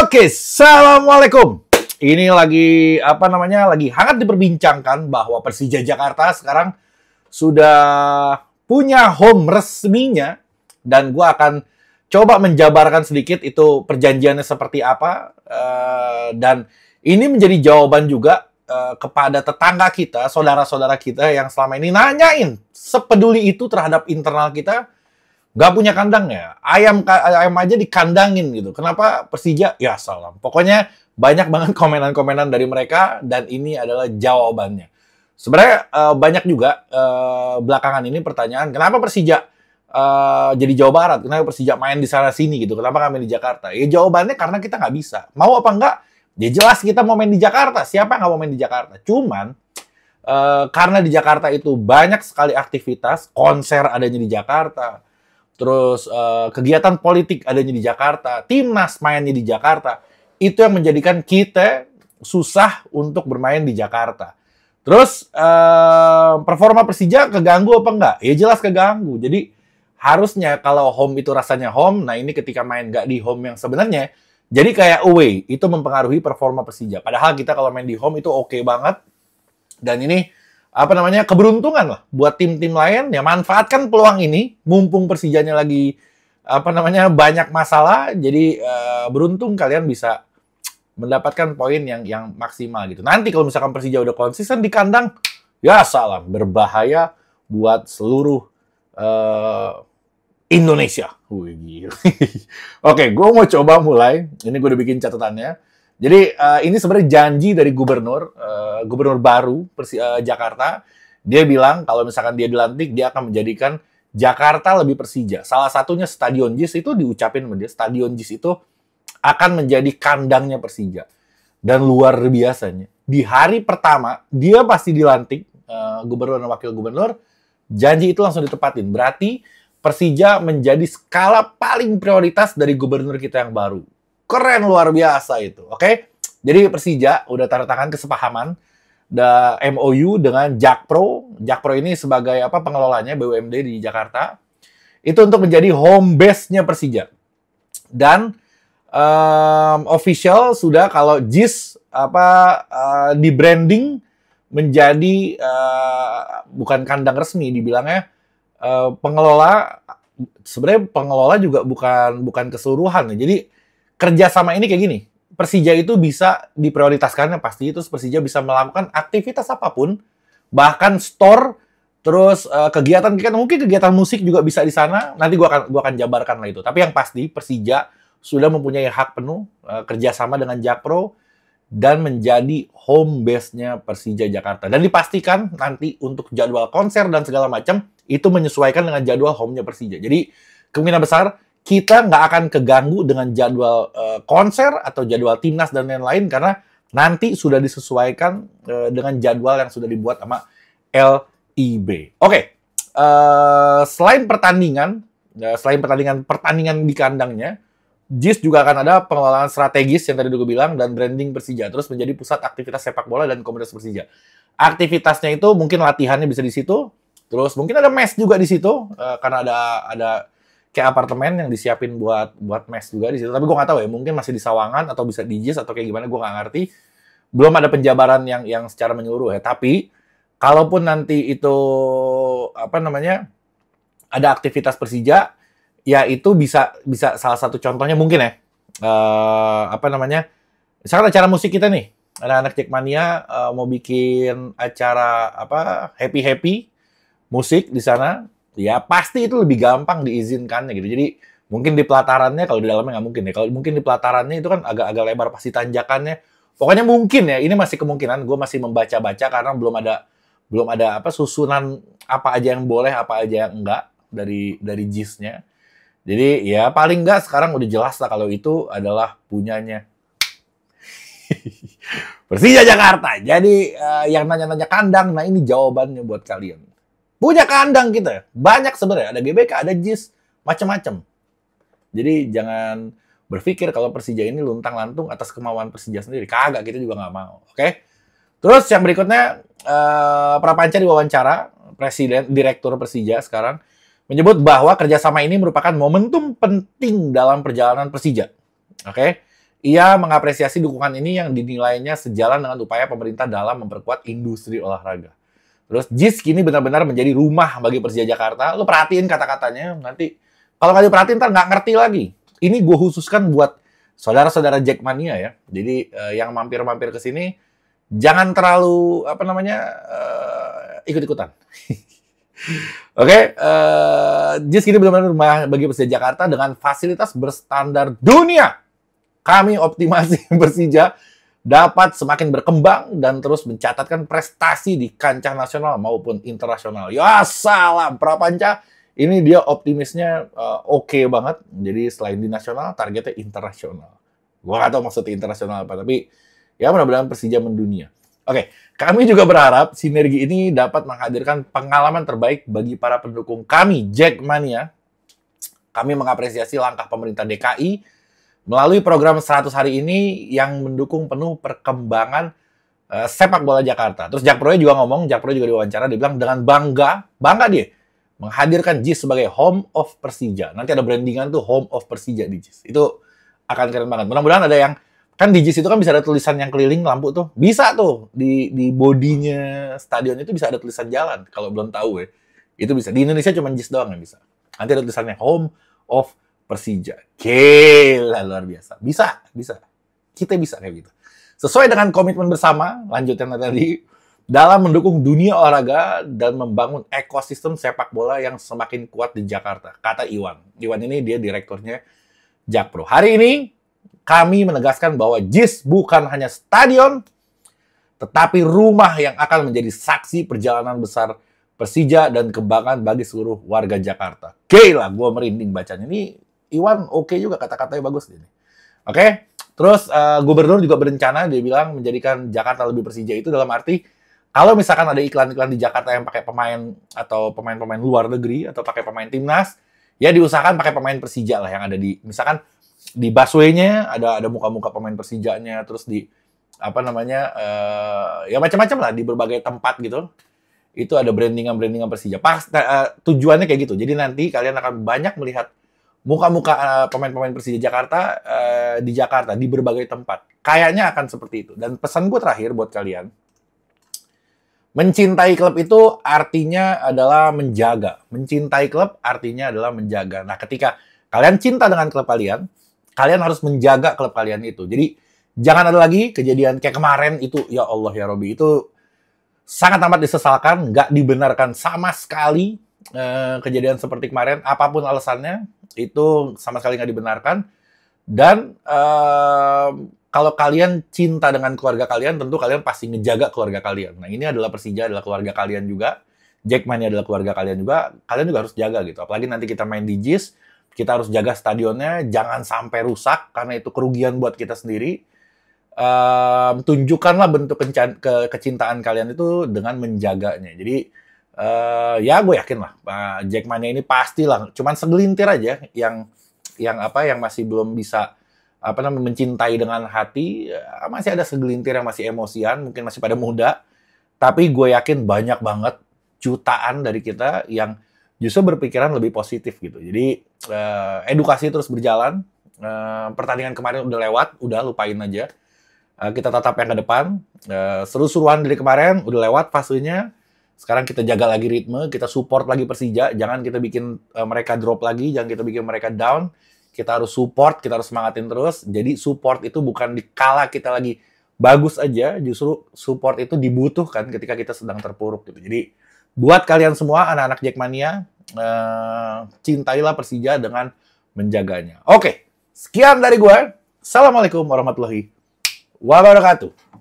Oke, assalamualaikum. Ini lagi lagi hangat diperbincangkan bahwa Persija Jakarta sekarang sudah punya home resminya, dan gue akan coba menjabarkan sedikit itu perjanjiannya seperti apa, dan ini menjadi jawaban juga kepada tetangga kita, saudara-saudara kita yang selama ini nanyain sepeduli itu terhadap internal kita. Nggak punya kandang ya, ayam aja dikandangin gitu. Kenapa Persija? Ya salam. Pokoknya banyak banget komenan-komenan dari mereka, dan ini adalah jawabannya. Sebenarnya banyak juga belakangan ini pertanyaan, kenapa Persija jadi Jawa Barat? Kenapa Persija main di sana sini gitu? Kenapa kami di Jakarta? Ya jawabannya karena kita nggak bisa. Mau apa enggak? Ya jelas kita mau main di Jakarta. Siapa yang nggak mau main di Jakarta? Cuman karena di Jakarta itu banyak sekali aktivitas, konser adanya di Jakarta. Terus kegiatan politik adanya di Jakarta, timnas mainnya di Jakarta, itu yang menjadikan kita susah untuk bermain di Jakarta. Terus performa Persija keganggu apa enggak? Ya jelas keganggu. Jadi harusnya kalau home itu rasanya home, nah ini ketika main nggak di home yang sebenarnya, jadi kayak away, itu mempengaruhi performa Persija. Padahal kita kalau main di home itu oke banget, dan ini keberuntungan lah buat tim-tim lain ya, manfaatkan peluang ini mumpung Persijanya lagi banyak masalah, jadi beruntung kalian bisa mendapatkan poin yang maksimal gitu. Nanti kalau misalkan Persija udah konsisten di kandang, ya salam, berbahaya buat seluruh Indonesia. Wih, gila. Oke, gue mau coba mulai. Ini gue udah bikin catatannya. Jadi ini sebenarnya janji dari gubernur baru Jakarta. Dia bilang kalau misalkan dia dilantik, dia akan menjadikan Jakarta lebih Persija. Salah satunya Stadion JIS, itu diucapin sama dia. Stadion JIS itu akan menjadi kandangnya Persija. Dan luar biasanya, di hari pertama dia pasti dilantik gubernur dan wakil gubernur, janji itu langsung ditepatin. Berarti Persija menjadi skala paling prioritas dari gubernur kita yang baru. Keren, luar biasa itu, oke? Jadi Persija udah tanda tangan kesepahaman MOU dengan Jakpro. Jakpro ini sebagai pengelolanya BUMD di Jakarta. Itu untuk menjadi home base-nya Persija. Dan official sudah kalau JIS di branding menjadi bukan kandang resmi, dibilangnya pengelola. Sebenarnya pengelola juga bukan keseluruhan. Jadi kerjasama ini kayak gini, Persija itu bisa diprioritaskan pasti, terus Persija bisa melakukan aktivitas apapun, bahkan store, terus kegiatan mungkin kegiatan musik juga bisa di sana. Nanti gua akan jabarkan lah itu. Tapi yang pasti Persija sudah mempunyai hak penuh kerjasama dengan Jakpro dan menjadi home base-nya Persija Jakarta. Dan dipastikan nanti untuk jadwal konser dan segala macam itu menyesuaikan dengan jadwal home-nya Persija. Jadi kemungkinan besar kita nggak akan keganggu dengan jadwal konser atau jadwal timnas dan lain-lain, karena nanti sudah disesuaikan dengan jadwal yang sudah dibuat sama LIB. Oke, selain pertandingan di kandangnya, JIS juga akan ada pengelolaan strategis yang tadi gue bilang, dan branding Persija, terus menjadi pusat aktivitas sepak bola dan komunitas Persija. Aktivitasnya itu mungkin latihannya bisa di situ, terus mungkin ada mes juga di situ, karena ada kayak apartemen yang disiapin buat mes juga di situ. Tapi gue nggak tahu ya, mungkin masih di Sawangan atau bisa di JIS atau kayak gimana, gue nggak ngerti. Belum ada penjabaran yang secara menyeluruh ya. Tapi kalaupun nanti itu ada aktivitas Persija, ya itu bisa salah satu contohnya mungkin ya misalkan acara musik kita nih, anak-anak Jackmania mau bikin acara happy musik di sana. Ya pasti itu lebih gampang diizinkannya gitu. Jadi mungkin di pelatarannya, kalau di dalamnya nggak mungkin ya. Kalau mungkin di pelatarannya itu kan agak lebar pasti tanjakannya. Pokoknya mungkin ya, ini masih kemungkinan. Gue masih membaca-baca karena belum ada susunan apa aja yang boleh, apa aja yang enggak dari JIS-nya. Jadi ya paling nggak sekarang udah jelas lah kalau itu adalah punyanya Persija Jakarta. Jadi yang nanya-nanya kandang, nah ini jawabannya buat kalian. Punya kandang kita banyak sebenarnya, ada GBK, ada JIS, macam-macam. Jadi jangan berpikir kalau Persija ini luntang-lantung atas kemauan Persija sendiri. Kagak, kita juga nggak mau. Oke? Terus yang berikutnya, Prapanca diwawancara, Direktur Persija sekarang, menyebut bahwa kerjasama ini merupakan momentum penting dalam perjalanan Persija. Oke? Ia mengapresiasi dukungan ini yang dinilainya sejalan dengan upaya pemerintah dalam memperkuat industri olahraga. Terus JIS kini benar-benar menjadi rumah bagi Persija Jakarta. Lo perhatiin kata-katanya, nanti kalau nggak diperhatiin ntar nggak ngerti lagi. Ini gue khususkan buat saudara-saudara Jackmania ya. Jadi yang mampir-mampir ke sini jangan terlalu ikut-ikutan. Oke, JIS kini benar-benar rumah bagi Persija Jakarta dengan fasilitas berstandar dunia. Kami optimasi Persija dapat semakin berkembang dan terus mencatatkan prestasi di kancah nasional maupun internasional. Ya salam Prapanca, ini dia optimisnya oke banget. Jadi selain di nasional, targetnya internasional. Gua nggak tahu maksudnya internasional apa, tapi ya mudah-mudahan Persija mendunia. Oke, kami juga berharap sinergi ini dapat menghadirkan pengalaman terbaik bagi para pendukung kami, Jackmania. Kami mengapresiasi langkah pemerintah DKI melalui program 100 hari ini yang mendukung penuh perkembangan sepak bola Jakarta. Terus Jakpro juga ngomong, Jakpro juga diwawancara, dia bilang dengan bangga dia menghadirkan JIS sebagai home of Persija. Nanti ada brandingan tuh home of Persija di JIS. Itu akan keren banget. Mudah-mudahan ada yang, kan di JIS itu kan bisa ada tulisan yang keliling lampu tuh. Bisa tuh, di bodinya stadion itu bisa ada tulisan jalan. Kalau belum tahu ya, itu bisa. Di Indonesia cuma JIS doang yang bisa. Nanti ada tulisannya home of Persija. Gila, luar biasa. Bisa. Kita bisa kayak gitu. Sesuai dengan komitmen bersama, lanjutan tadi, dalam mendukung dunia olahraga dan membangun ekosistem sepak bola yang semakin kuat di Jakarta. Kata Iwan. Iwan ini dia direkturnya Jakpro. Hari ini, kami menegaskan bahwa JIS bukan hanya stadion, tetapi rumah yang akan menjadi saksi perjalanan besar Persija dan kebanggaan bagi seluruh warga Jakarta. Gila, gue merinding bacanya. Ini Iwan oke juga, kata-katanya bagus ini. Oke, terus gubernur juga berencana, dia bilang menjadikan Jakarta lebih Persija itu dalam arti kalau misalkan ada iklan-iklan di Jakarta yang pakai pemain atau pemain-pemain luar negeri atau pakai pemain timnas, ya diusahakan pakai pemain Persija lah yang ada di, misalkan di busway-nya ada muka-muka pemain Persijanya, terus di ya macam-macam lah di berbagai tempat gitu. Itu ada brandingan Persija. Tujuannya kayak gitu. Jadi nanti kalian akan banyak melihat muka-muka pemain-pemain Persija Jakarta di Jakarta, di berbagai tempat. Kayaknya akan seperti itu. Dan pesan gue terakhir buat kalian, mencintai klub itu artinya adalah menjaga. Mencintai klub artinya adalah menjaga. Nah, ketika kalian cinta dengan klub kalian harus menjaga klub kalian itu. Jadi, jangan ada lagi kejadian kayak kemarin itu, ya Allah ya Robby, itu sangat amat disesalkan, nggak dibenarkan sama sekali. Kejadian seperti kemarin, apapun alasannya, itu sama sekali nggak dibenarkan. Dan kalau kalian cinta dengan keluarga kalian, tentu kalian pasti ngejaga keluarga kalian. Nah, ini adalah Persija, adalah keluarga kalian juga. Jackmania adalah keluarga kalian juga. Kalian juga harus jaga gitu. Apalagi nanti kita main di JIS, kita harus jaga stadionnya, jangan sampai rusak, karena itu kerugian buat kita sendiri. Tunjukkanlah bentuk kecintaan kalian itu dengan menjaganya. Jadi, ya gue yakin lah, Jackmania ini pastilah, cuman segelintir aja yang masih belum bisa mencintai dengan hati. Masih ada segelintir yang masih emosian, mungkin masih pada muda, tapi gue yakin banyak banget jutaan dari kita yang justru berpikiran lebih positif gitu. Jadi edukasi terus berjalan. Pertandingan kemarin udah lewat, udah lupain aja. Kita tatap yang ke depan. Seru-seruan dari kemarin udah lewat fasenya. Sekarang kita jaga lagi ritme, kita support lagi Persija, jangan kita bikin mereka drop lagi, jangan kita bikin mereka down. Kita harus support, kita harus semangatin terus. Jadi support itu bukan dikala kita lagi bagus aja, justru support itu dibutuhkan ketika kita sedang terpuruk gitu. Jadi buat kalian semua anak-anak Jackmania, cintailah Persija dengan menjaganya. Oke, sekian dari gue. Assalamualaikum warahmatullahi wabarakatuh.